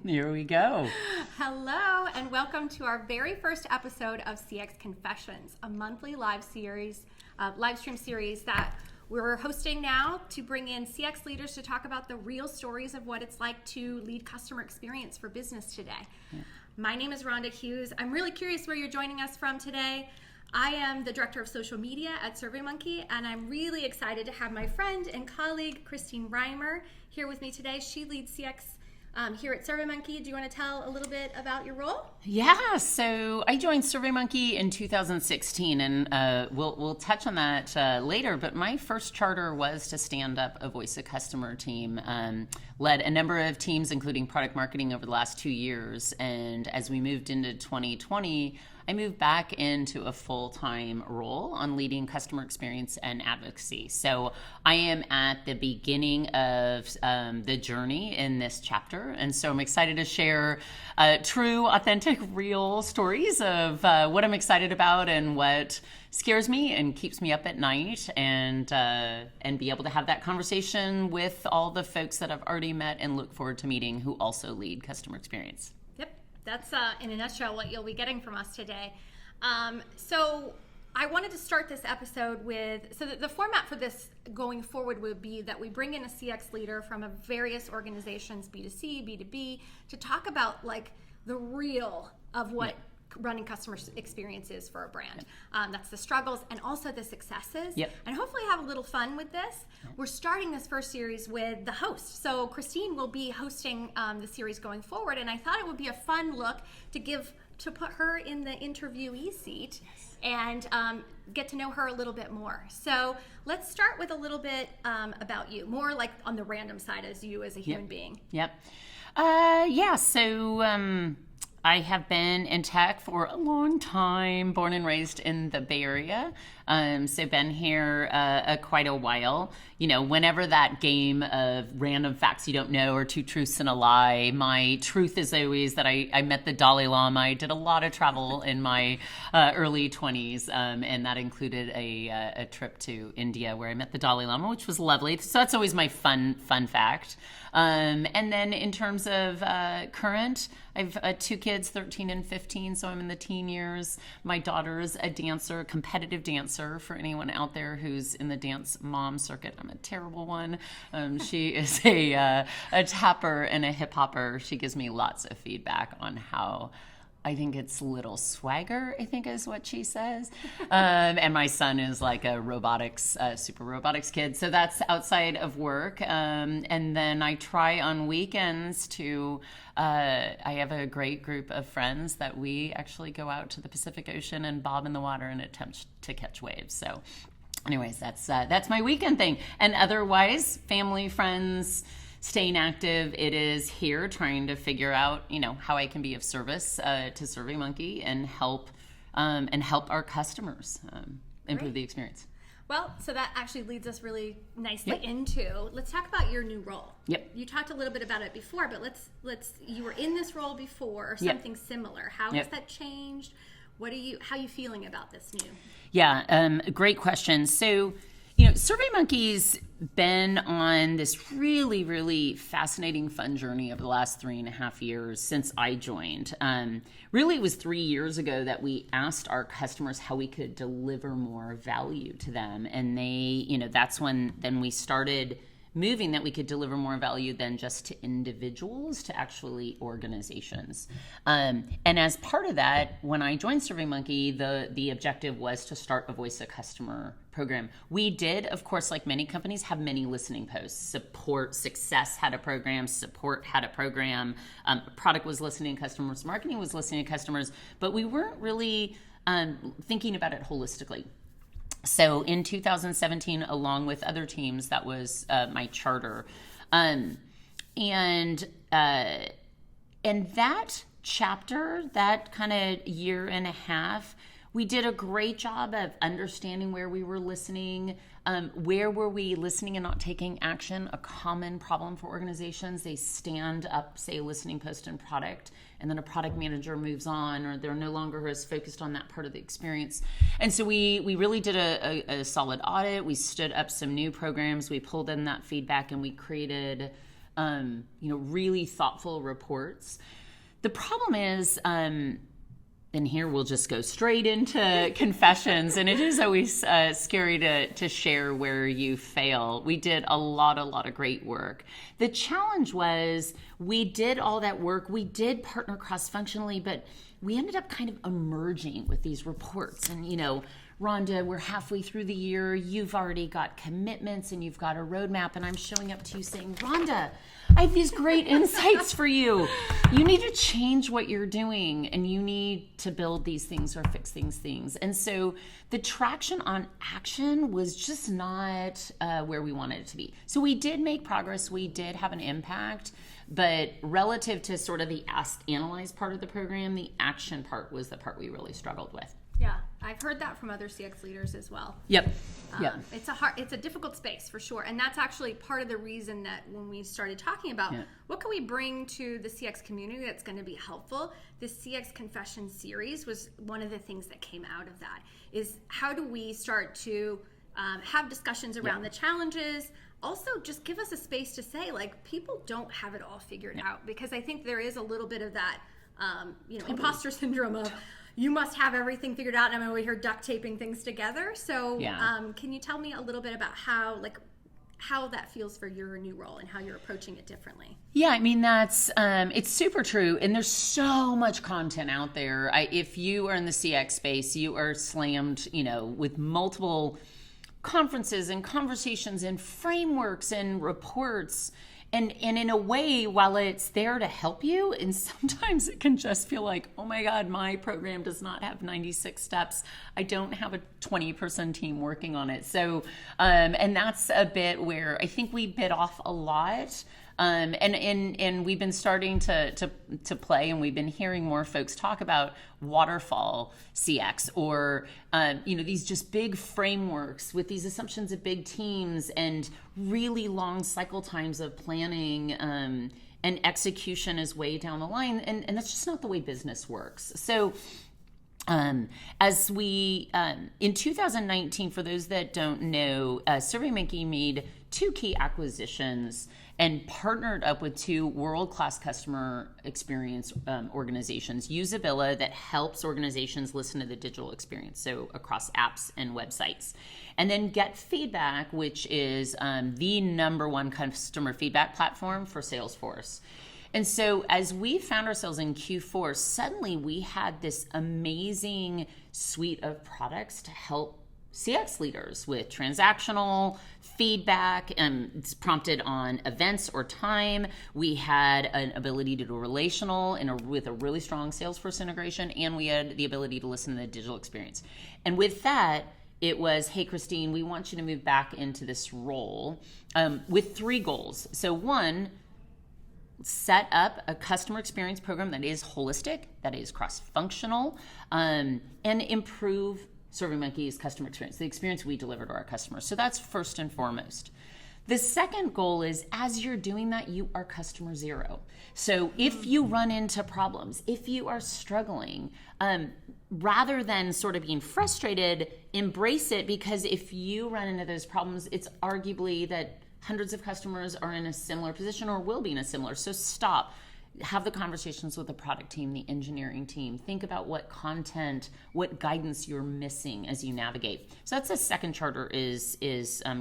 Here we go. Hello, and welcome to our very first episode of CX Confessions, a monthly live stream series that we're hosting now to bring in CX leaders to talk about the real stories of what it's like to lead customer experience for business today. Yeah. My name is Rhonda Hughes. I'm really curious where you're joining us from today. I am the director of social media at SurveyMonkey, and I'm really excited to have my friend and colleague, Christine Reimer, here with me today. She leads CX here at SurveyMonkey. Do you want to tell a little bit about your role? Yeah, so I joined SurveyMonkey in 2016, and we'll touch on that later, but my first charter was to stand up a voice of customer team. Led a number of teams, including product marketing, over the last 2 years, and as we moved into 2020, I moved back into a full-time role on leading customer experience and advocacy. So I am at the beginning of the journey in this chapter. And so I'm excited to share true, authentic, real stories of what I'm excited about and what scares me and keeps me up at night, and be able to have that conversation with all the folks that I've already met and look forward to meeting who also lead customer experience. That's in a nutshell what you'll be getting from us today. So I wanted to start this episode with, the format for this going forward would be that we bring in a CX leader from various organizations, B2C, B2B, to talk about like the real of what running customer experience is for a brand. That's the struggles and also the successes. And hopefully have a little fun with this. We're starting this first series with the host. So Christine will be hosting the series going forward, and I thought it would be a fun look to put her in the interviewee seat and get to know her a little bit more. So let's start with a little bit about you, more like on the random side as you as a human being. So I have been in tech for a long time, born and raised in the Bay Area. So been here quite a while. You know, whenever that game of random facts you don't know or two truths and a lie, my truth is always that I met the Dalai Lama. I did a lot of travel in my early 20s, and that included a trip to India where I met the Dalai Lama, which was lovely. So that's always my fun fact. And then in terms of current, I've 2 kids, 13 and 15, so I'm in the teen years. My daughter's a dancer, competitive dancer, for anyone out there who's in the dance mom circuit. I'm a terrible one. She is a tapper and a hip hopper. She gives me lots of feedback on how I think it's little swagger, I think is what she says. And my son is like a super robotics kid. So that's outside of work. And then I try on weekends I have a great group of friends that we actually go out to the Pacific Ocean and bob in the water and attempt to catch waves. So anyways, that's my weekend thing. And otherwise, family, friends, staying active. It is here trying to figure out, how I can be of service to SurveyMonkey and help our customers improve the experience. Well, so that actually leads us really nicely into, let's talk about your new role. You talked a little bit about it before, but you were in this role before, or something similar. How has that changed? How are you feeling about this new? Great question. So, SurveyMonkey's been on this really, really fascinating, fun journey over the last 3.5 years since I joined. Really, it was 3 years ago that we asked our customers how we could deliver more value to them. And that's when we started moving that we could deliver more value than just to individuals, to actually organizations. And as part of that, when I joined SurveyMonkey, the objective was to start a voice of customer program. We did, of course, like many companies, have many listening posts. Success had a program, support had a program, product was listening to customers, marketing was listening to customers, but we weren't really thinking about it holistically. So in 2017, along with other teams, that was my charter. And that chapter, that kind of year and a half, we did a great job of understanding where we were listening, where were we listening and not taking action. A common problem for organizations, they stand up, say, a listening post and product, and then a product manager moves on, or they're no longer as focused on that part of the experience. And so we really did a solid audit. We stood up some new programs. We pulled in that feedback, and we created really thoughtful reports. The problem is, and here we'll just go straight into confessions, and it is always scary to share where you fail. We did a lot of great work. The challenge was we did all that work. We did partner cross-functionally, but we ended up kind of emerging with these reports. And, Rhonda, we're halfway through the year. You've already got commitments and you've got a roadmap. And I'm showing up to you saying, Rhonda, I have these great insights for you. You need to change what you're doing and you need to build these things or fix these things. And so the traction on action was just not where we wanted it to be. So we did make progress. We did have an impact. But relative to sort of the analyze part of the program, the action part was the part we really struggled with. Yeah, I've heard that from other CX leaders as well. Yep. It's a difficult space for sure, and that's actually part of the reason that when we started talking about what can we bring to the CX community that's going to be helpful, this CX Confession series was one of the things that came out of that. Is how do we start to have discussions around the challenges? Also, just give us a space to say, like, people don't have it all figured out, because I think there is a little bit of that, imposter syndrome of you must have everything figured out, and I'm over here duct taping things together. So, can you tell me a little bit about how that feels for your new role and how you're approaching it differently? Yeah, I mean, that's it's super true, and there's so much content out there. If you are in the CX space, you are slammed, with multiple conferences and conversations and frameworks and reports. And in a way, while it's there to help you, and sometimes it can just feel like, oh my God, my program does not have 96 steps. I don't have a 20-person team working on it. So, and that's a bit where I think we bit off a lot. And we've been starting to play, and we've been hearing more folks talk about waterfall CX or, these just big frameworks with these assumptions of big teams and really long cycle times of planning, and execution is way down the line. And that's just not the way business works. So, as we, in 2019, for those that don't know, SurveyMonkey made 2 key acquisitions and partnered up with 2 world-class customer experience organizations. Usabilla, that helps organizations listen to the digital experience, so across apps and websites. And then Get Feedback, which is the #1 customer feedback platform for Salesforce. And so as we found ourselves in Q4, suddenly we had this amazing suite of products to help CX leaders with transactional feedback, and it's prompted on events or time. We had an ability to do relational with a really strong Salesforce integration, and we had the ability to listen to the digital experience. And with that, it was, hey, Christine, we want you to move back into this role with 3 goals. So 1, set up a customer experience program that is holistic, that is cross-functional, and improve SurveyMonkey's customer experience, the experience we deliver to our customers. So that's first and foremost. The second goal is, as you're doing that, you are customer zero. So if you run into problems, if you are struggling, rather than sort of being frustrated, embrace it, because if you run into those problems, it's arguably that hundreds of customers are in a similar position or will be in a similar. So stop. Have the conversations with the product team, the engineering team. Think about what content, what guidance you're missing as you navigate. So that's the second charter is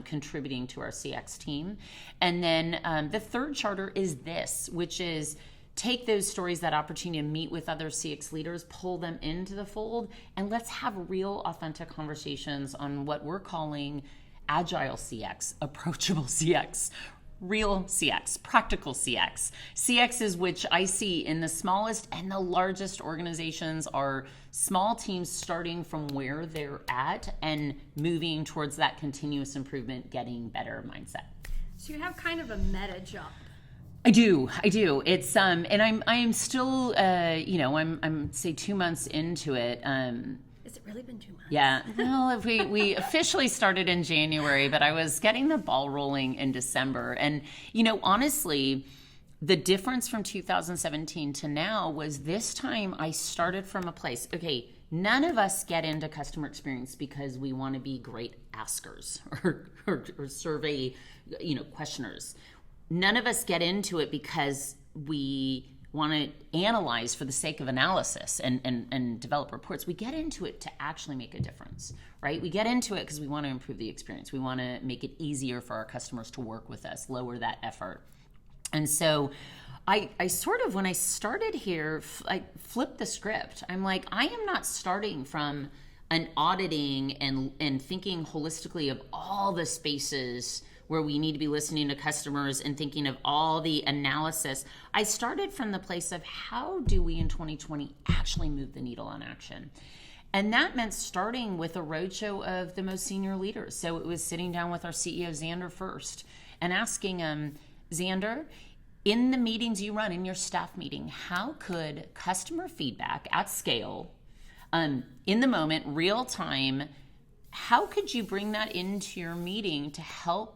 contributing to our CX team. And then the third charter is this, which is take those stories, that opportunity to meet with other CX leaders, pull them into the fold, and let's have real, authentic conversations on what we're calling agile CX, approachable CX, real CX, practical CX. CX is which I see in the smallest and the largest organizations are small teams starting from where they're at and moving towards that continuous improvement, getting better mindset. So you have kind of a meta jump. I do. It's and I am still I'm say 2 months into it. Has it really been 2 months? Yeah. Well, we officially started in January, but I was getting the ball rolling in December. And, honestly, the difference from 2017 to now was this time I started from a place, okay, none of us get into customer experience because we want to be great askers or survey, questioners. none of us get into it because we want to analyze for the sake of analysis and develop reports. We get into it to actually make a difference, right? We get into it because we want to improve the experience. We want to make it easier for our customers to work with us, lower that effort. And so I sort of, when I started here, I flipped the script. I'm like, I am not starting from an auditing and thinking holistically of all the spaces where we need to be listening to customers and thinking of all the analysis. I started from the place of how do we in 2020 actually move the needle on action? And that meant starting with a roadshow of the most senior leaders. So it was sitting down with our CEO, Xander, first, and asking Xander, in the meetings you run, in your staff meeting, how could customer feedback at scale, in the moment, real time, how could you bring that into your meeting to help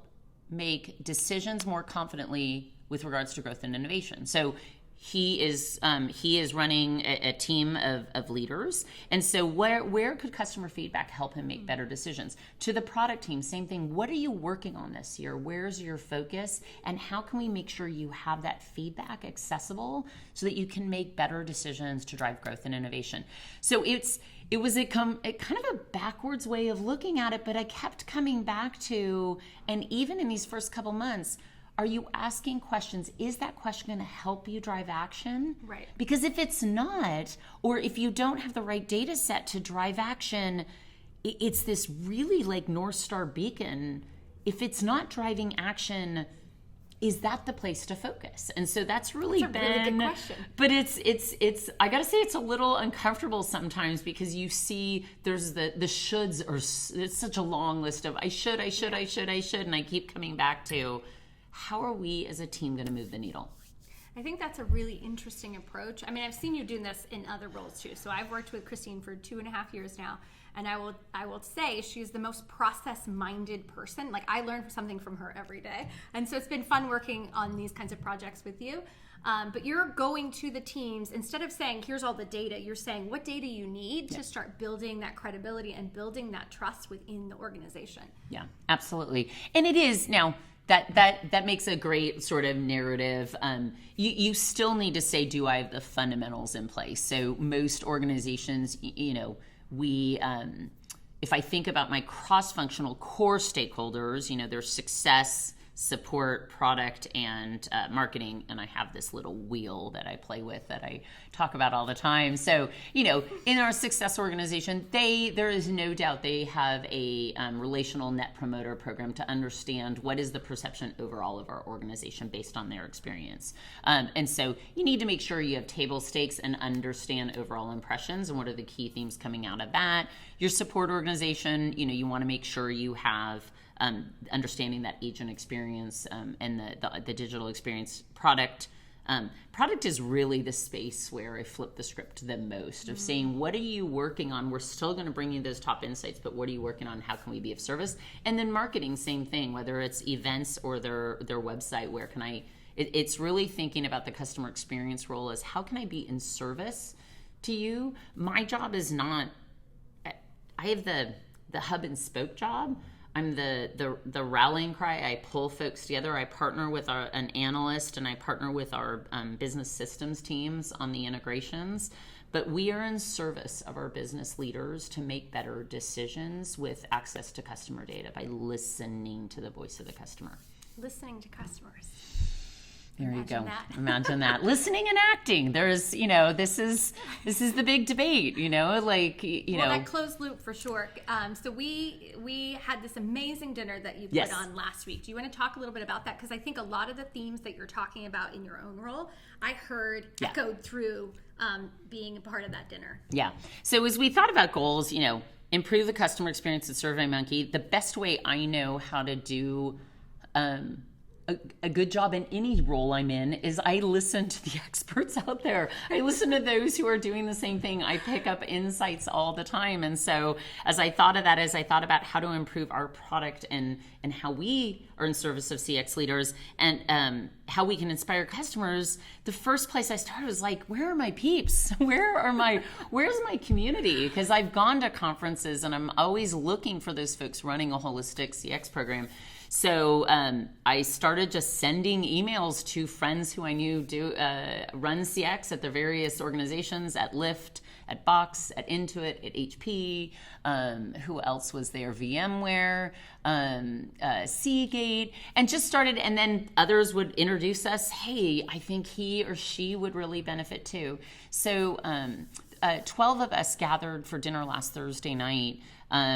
make decisions more confidently with regards to growth and innovation? So he is running a team of leaders, and so where could customer feedback help him make better decisions? To the product team, same thing. What are you working on this year? Where's your focus, and how can we make sure you have that feedback accessible so that you can make better decisions to drive growth and innovation? So it was kind of a backwards way of looking at it, but I kept coming back to, and even in these first couple months, are you asking questions? Is that question going to help you drive action? Right. Because if it's not, or if you don't have the right data set to drive action, it's this really like North Star beacon. If it's not driving action, is that the place to focus? And so that's really That's a really good question. But it's I gotta say it's a little uncomfortable sometimes because you see there's the shoulds, or it's such a long list of I should, and I keep coming back to, how are we as a team going to move the needle? I think that's a really interesting approach. I mean, I've seen you doing this in other roles too. So I've worked with Christine for 2.5 years now, and I will say she's the most process-minded person. Like, I learn something from her every day, and so it's been fun working on these kinds of projects with you. But you're going to the teams, instead of saying, here's all the data, you're saying what data you need to start building that credibility and building that trust within the organization. Yeah, absolutely. And it is now, that makes a great sort of narrative. You still need to say, do I have the fundamentals in place? So most organizations, we, if I think about my cross-functional core stakeholders, there's success, support, product, and marketing, and I have this little wheel that I play with that I talk about all the time. So, in our success organization, there is no doubt they have a relational net promoter program to understand what is the perception overall of our organization based on their experience. And so you need to make sure you have table stakes and understand overall impressions and what are the key themes coming out of that. Your support organization, you want to make sure you have understanding that agent experience and the digital experience product. Product is really the space where I flip the script the most of saying, what are you working on? We're still going to bring you those top insights, but what are you working on? How can we be of service? And then marketing, same thing, whether it's events or their website, where can I, it's really thinking about the customer experience role as how can I be in service to you? My job is not, I have the hub and spoke job. I'm the rallying cry. I pull folks together. I partner with an analyst, and I partner with our business systems teams on the integrations. But we are in service of our business leaders to make better decisions with access to customer data by listening to the voice of the customer. Listening to customers. There you go. That. Imagine that. Listening and acting. There's, this is the big debate, Well, that closed loop for sure. So we had this amazing dinner that you put on last week. Do you want to talk a little bit about that? Because I think a lot of the themes that you're talking about in your own role, I heard echoed through being a part of that dinner. Yeah. So as we thought about goals, improve the customer experience at SurveyMonkey, the best way I know how to do a good job in any role I'm in is I listen to the experts out there. I listen to those who are doing the same thing. I pick up insights all the time. And so as I thought of that, as I thought about how to improve our product and how we are in service of CX leaders and how we can inspire customers, the first place I started was like, where are my peeps? Where's my community? Because I've gone to conferences and I'm always looking for those folks running a holistic CX program. So I started just sending emails to friends who I knew run CX at their various organizations, at Lyft, at Box, at Intuit, at HP. Who else was there? VMware, Seagate, and just started. And then others would introduce us. Hey, I think he or she would really benefit too. So 12 of us gathered for dinner last Thursday night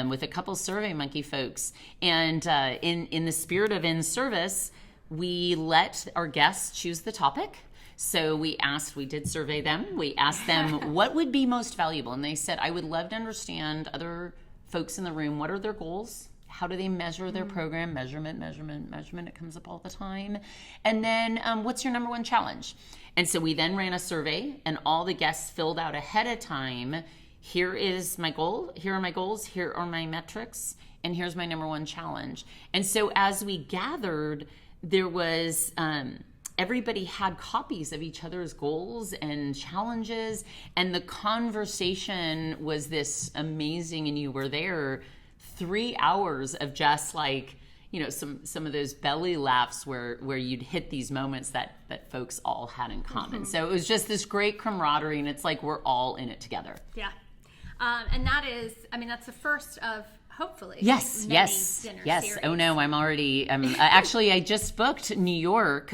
with a couple SurveyMonkey folks. And in the spirit of in service, we let our guests choose the topic. So we did survey them. We asked them what would be most valuable. And they said, I would love to understand other folks in the room. What are their goals? How do they measure their program? Measurement. It comes up all the time. And then what's your number one challenge? And so we then ran a survey, and all the guests filled out ahead of time, here is my goal, here are my goals, here are my metrics, and here's my number one challenge. And so as we gathered, there was... everybody had copies of each other's goals and challenges, and the conversation was this amazing, and you were there, 3 hours of just like, some of those belly laughs where you'd hit these moments that folks all had in common. So it was just this great camaraderie, and it's like we're all in it together. Yeah. And that's the first of hopefully yes dinner series. Oh no, actually I just booked New York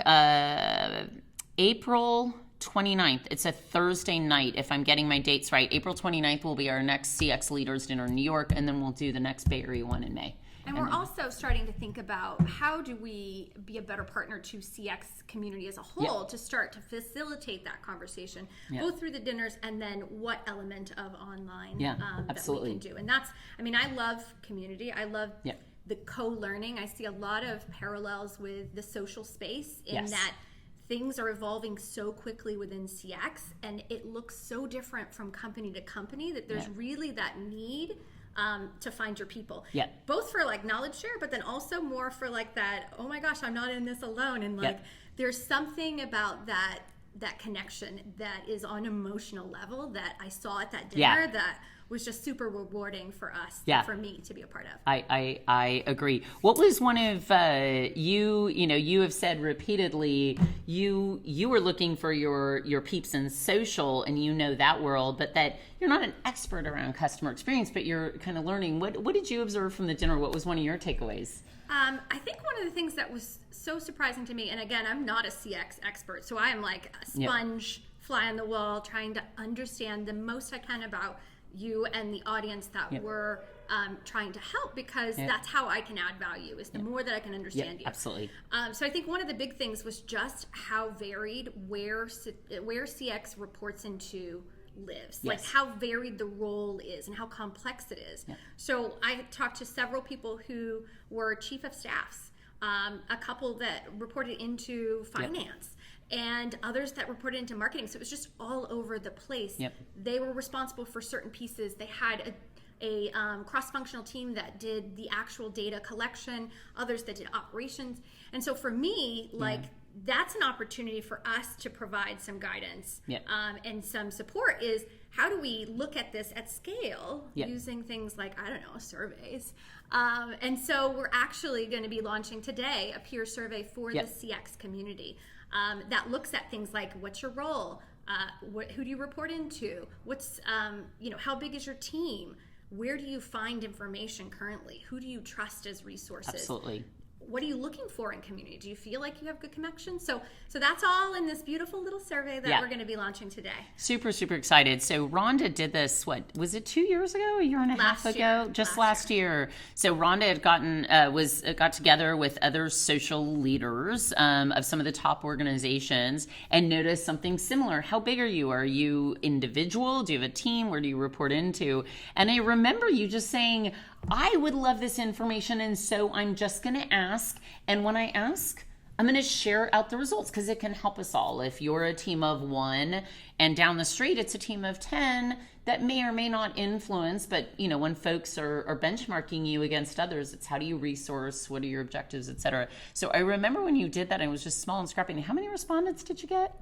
April 29th. It's a Thursday night, if I'm getting my dates right. April 29th will be our next CX Leaders Dinner in New York, and then we'll do the next Bay Area one in May. And we're also starting to think about how do we be a better partner to CX community as a whole to start to facilitate that conversation, both through the dinners and then what element of online that we can do. And that's, I love community. I love the co-learning. I see a lot of parallels with the social space in that things are evolving so quickly within CX, and it looks so different from company to company that there's really that need to find your people, both for like knowledge share, but then also more for like that, oh my gosh, I'm not in this alone, and like there's something about that connection that is on an emotional level that I saw at that dinner that was just super rewarding for us, for me to be a part of. I agree. What was one of you have said repeatedly, you were looking for your peeps in social, and that world, but that you're not an expert around customer experience, but you're kind of learning. What did you observe from the dinner? What was one of your takeaways? I think one of the things that was so surprising to me, and again, I'm not a CX expert, so I am like a sponge, fly on the wall, trying to understand the most I can about you and the audience that we're trying to help, because that's how I can add value, is the more that I can understand you. Absolutely. So I think one of the big things was just how varied where CX reports into lives, like how varied the role is and how complex it is. So I talked to several people who were chief of staffs, a couple that reported into finance, and others that reported into marketing. So it was just all over the place. They were responsible for certain pieces. They had a cross-functional team that did the actual data collection, others that did operations. And so for me, that's an opportunity for us to provide some guidance and some support, is how do we look at this at scale using things like, surveys. And so we're actually going to be launching today a peer survey for the CX community that looks at things like, what's your role? Who do you report into? What's, how big is your team? Where do you find information currently? Who do you trust as resources? Absolutely. What are you looking for in community? Do you feel like you have good connections? So that's all in this beautiful little survey that we're going to be launching today. Super, super excited. So Rhonda did this, what, was it 2 years ago, a year and a half ago? Just last year. So Rhonda had got together with other social leaders of some of the top organizations and noticed something similar. How big are you? Are you individual? Do you have a team? Where do you report into? And I remember you just saying, I would love this information, and so I'm just going to ask. And when I ask, I'm going to share out the results, because it can help us all. If you're a team of 1 and down the street it's a team of 10, that may or may not influence. But when folks are benchmarking you against others, it's how do you resource, what are your objectives, etc. So I remember when you did that, and it was just small and scrappy. How many respondents did you get?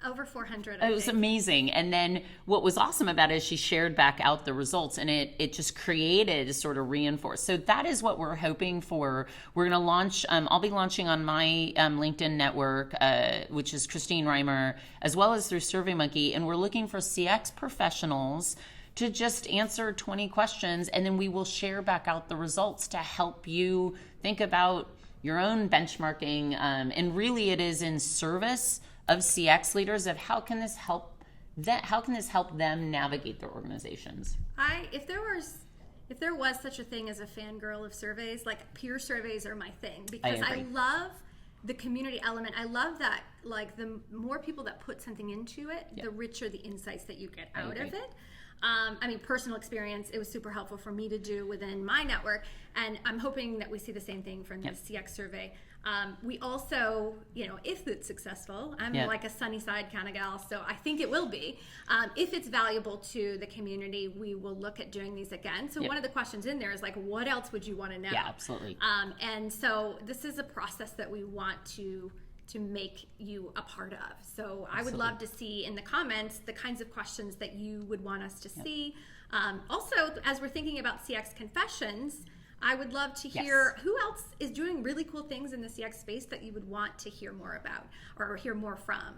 Over 400. It was amazing. And then what was awesome about it is she shared back out the results, and it just created a sort of reinforce. So that is what we're hoping for. We're going to launch, I'll be launching on my LinkedIn network, which is Christine Reimer, as well as through SurveyMonkey. And we're looking for CX professionals to just answer 20 questions, and then we will share back out the results to help you think about your own benchmarking. And really it is in service of CX leaders of how can this help them navigate their organizations. If there was such a thing as a fangirl of surveys, like peer surveys are my thing, because I love the community element. I love that, like, the more people that put something into it, the richer the insights that you get out of it. I mean, personal experience, it was super helpful for me to do within my network, and I'm hoping that we see the same thing from the CX survey. We also, if it's successful, I'm like a sunny side kind of gal, so I think it will be. If it's valuable to the community, we will look at doing these again. So one of the questions in there is like, what else would you want to know? Yeah, absolutely. And so this is a process that we want to make you a part of. So I would love to see in the comments the kinds of questions that you would want us to see. Also, as we're thinking about CX confessions, I would love to hear who else is doing really cool things in the CX space that you would want to hear more about or hear more from.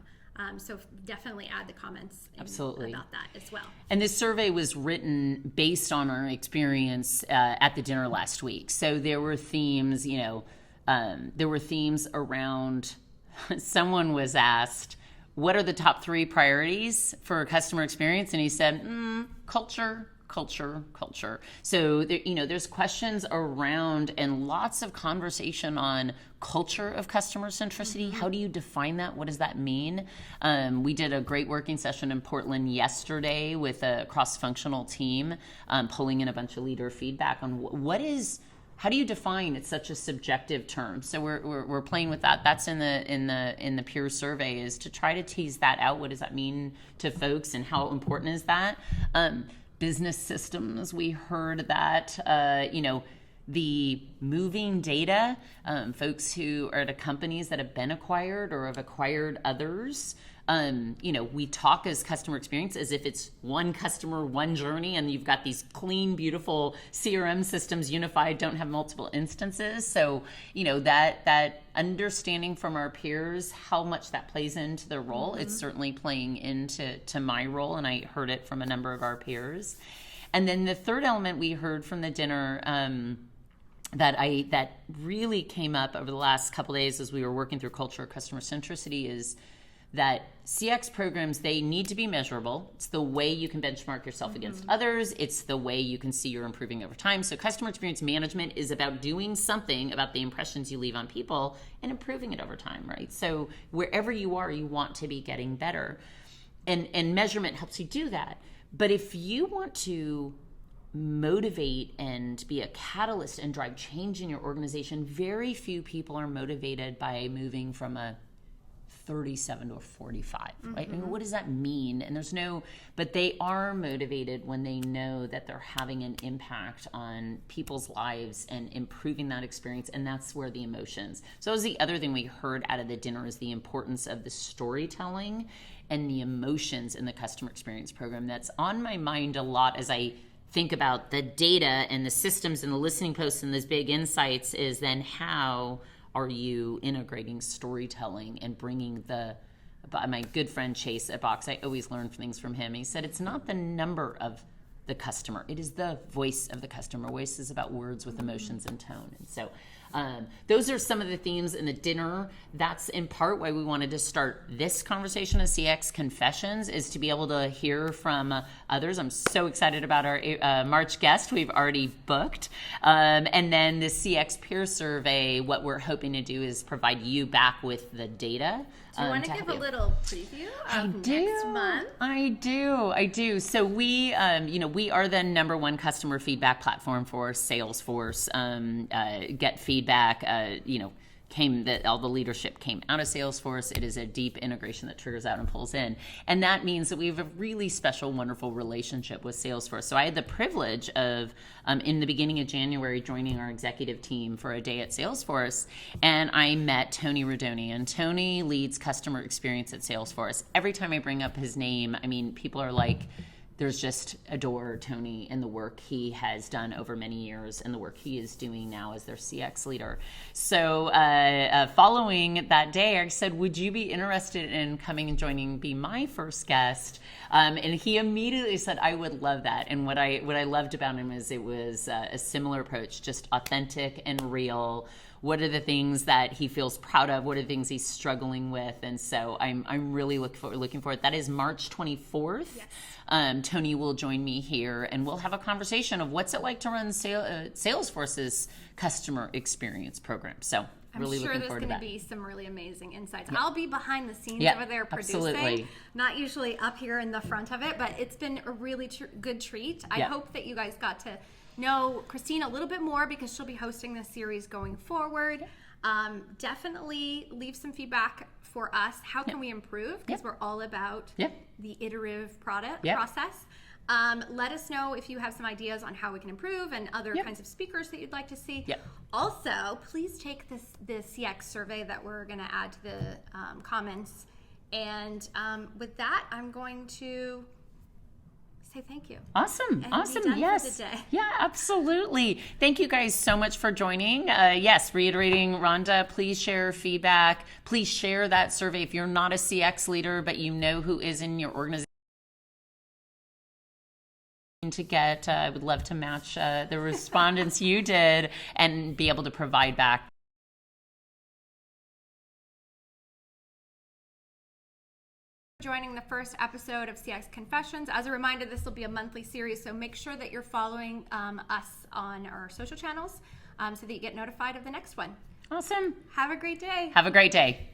So definitely add the comments about that as well. And this survey was written based on our experience at the dinner last week. So there were themes, around, someone was asked, what are the top 3 priorities for customer experience? And he said, culture. So there's questions around and lots of conversation on culture of customer centricity. How do you define that? What does that mean? We did a great working session in Portland yesterday with a cross-functional team, pulling in a bunch of leader feedback on how do you define it's such a subjective term? So we're playing with that. That's in the peer survey, is to try to tease that out. What does that mean to folks, and how important is that? Business systems, we heard that, the moving data, folks who are at companies that have been acquired or have acquired others. We talk as customer experience as if it's one customer, one journey, and you've got these clean, beautiful CRM systems unified, don't have multiple instances. So, that understanding from our peers, how much that plays into the role, it's certainly playing into my role, and I heard it from a number of our peers. And then the third element we heard from the dinner, that really came up over the last couple of days as we were working through culture of customer centricity, is that CX programs, they need to be measurable. It's the way you can benchmark yourself against others. It's the way you can see you're improving over time. So customer experience management is about doing something about the impressions you leave on people and improving it over time, right? So wherever you are, you want to be getting better. And measurement helps you do that. But if you want to motivate and be a catalyst and drive change in your organization, very few people are motivated by moving from a 37 to a 45, right? I mean, what does that mean? And but they are motivated when they know that they're having an impact on people's lives and improving that experience, and that's where the emotions. So that was the other thing we heard out of the dinner, is the importance of the storytelling and the emotions in the customer experience program. That's on my mind a lot as I think about the data and the systems and the listening posts and those big insights, is then how are you integrating storytelling and bringing my good friend Chase at Box, I always learn things from him. He said, it's not the number of the customer, it is the voice of the customer. Voice is about words with emotions and tone. And so those are some of the themes in the dinner. That's in part why we wanted to start this conversation of CX Confessions, is to be able to hear from others. I'm so excited about our March guest we've already booked. And then the CX peer survey, what we're hoping to do is provide you back with the data. Do you want to give a little preview of next month? I do. So we are the number one customer feedback platform for Salesforce. Get feedback, that all the leadership came out of Salesforce. It is a deep integration that triggers out and pulls in. And that means that we have a really special, wonderful relationship with Salesforce. So I had the privilege of, in the beginning of January, joining our executive team for a day at Salesforce. And I met Tony Rodoni. And Tony leads customer experience at Salesforce. Every time I bring up his name, I mean, people are like, there's just adore Tony and the work he has done over many years and the work he is doing now as their CX leader. So following that day, I said, would you be interested in coming and joining, be my first guest? And he immediately said, I would love that. And what I loved about him is it was a similar approach, just authentic and real. What are the things that he feels proud of? What are the things he's struggling with? And so I'm really looking forward. That is March 24th. Yes. Tony will join me here, and we'll have a conversation of what's it like to run Salesforce's customer experience program. So really looking forward to that. I'm sure there's going to be some really amazing insights. Yeah. I'll be behind the scenes over there producing. Absolutely. Not usually up here in the front of it, but it's been a really good treat. I hope that you guys got to know Christine a little bit more because she'll be hosting this series going forward. Definitely leave some feedback for us. How can we improve? Because we're all about the iterative process. Let us know if you have some ideas on how we can improve and other kinds of speakers that you'd like to see. Also, please take the CX survey that we're going to add to the comments. And with that, I'm going to say thank you. Awesome. Yes. Yeah, absolutely. Thank you guys so much for joining. Yes, reiterating, Rhonda, please share feedback. Please share that survey. If you're not a CX leader, but you know who is in your organization to get, I would love to match the respondents you did and be able to provide back joining the first episode of CX Confessions. As a reminder, this will be a monthly series, so make sure that you're following us on our social channels so that you get notified of the next one. Awesome. Have a great day. Have a great day.